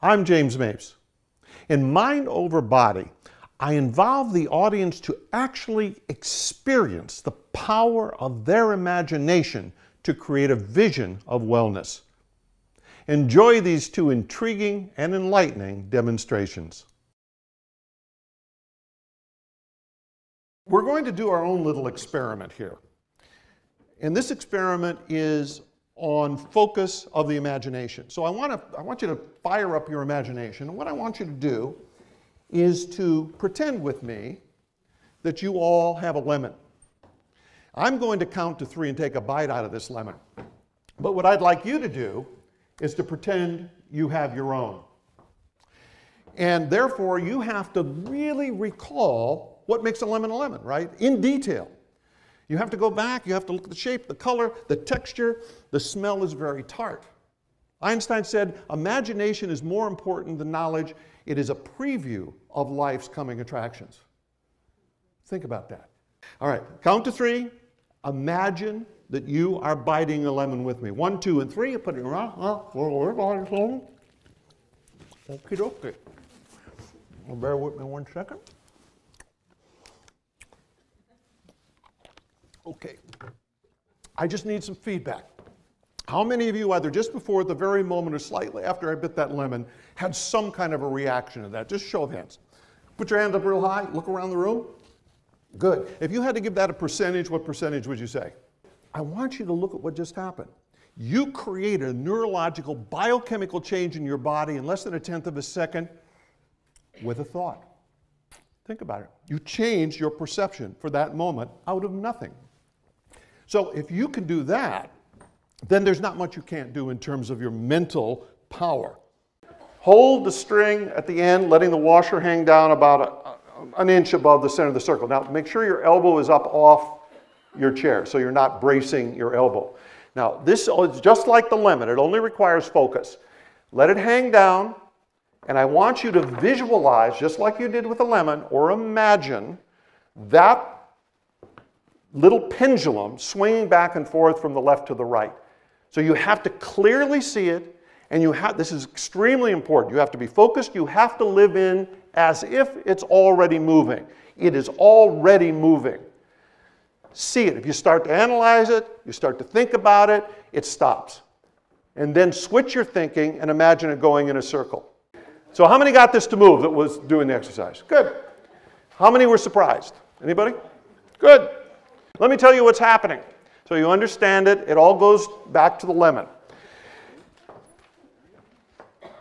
I'm James Mapes. In Mind Over Body, I involve the audience to actually experience the power of their imagination to create a vision of wellness. Enjoy these two intriguing and enlightening demonstrations. We're going to do our own little experiment here. And this experiment is on focus of the imagination. So I want you to fire up your imagination. And what I want you to do is to pretend with me that you all have a lemon. I'm going to count to 3 and take a bite out of this lemon. But what I'd like you to do is to pretend you have your own. And therefore, you have to really recall what makes a lemon, right? In detail. You have to go back, you have to look at the shape, the color, the texture. The smell is very tart. Einstein said, imagination is more important than knowledge. It is a preview of life's coming attractions. Think about that. All right, count to 3. Imagine that you are biting a lemon with me. 1, 2, and 3. You put it around. Okie dokie. Bear with me 1 second. Okay, I just need some feedback. How many of you, either just before, at the very moment, or slightly after I bit that lemon, had some kind of a reaction to that? Just show of hands. Put your hand up real high, look around the room. Good. If you had to give that a percentage, what percentage would you say? I want you to look at what just happened. You created a neurological, biochemical change in your body in less than 1/10 of a second with a thought. Think about it. You changed your perception for that moment out of nothing. So if you can do that, then there's not much you can't do in terms of your mental power. Hold the string at the end, letting the washer hang down about an inch above the center of the circle. Now make sure your elbow is up off your chair so you're not bracing your elbow. Now this is just like the lemon. It only requires focus. Let it hang down, and I want you to visualize, just like you did with the lemon, or imagine that little pendulum swinging back and forth from the left to the right. So you have to clearly see it, and this is extremely important. You have to be focused. You have to live in as if it's already moving. It is already moving. See it. If you start to analyze it, you start to think about it, it stops. And then switch your thinking and imagine it going in a circle. So how many got this to move that was doing the exercise? Good. How many were surprised? Anybody? Good. Let me tell you what's happening. So you understand it. It all goes back to the lemon.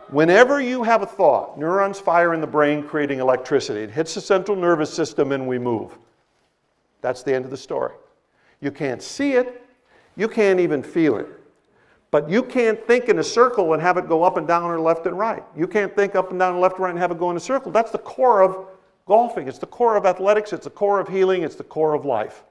Whenever you have a thought, neurons fire in the brain creating electricity. It hits the central nervous system and we move. That's the end of the story. You can't see it. You can't even feel it. But you can't think in a circle and have it go up and down or left and right. You can't think up and down and left and right and have it go in a circle. That's the core of golfing. It's the core of athletics. It's the core of healing. It's the core of life.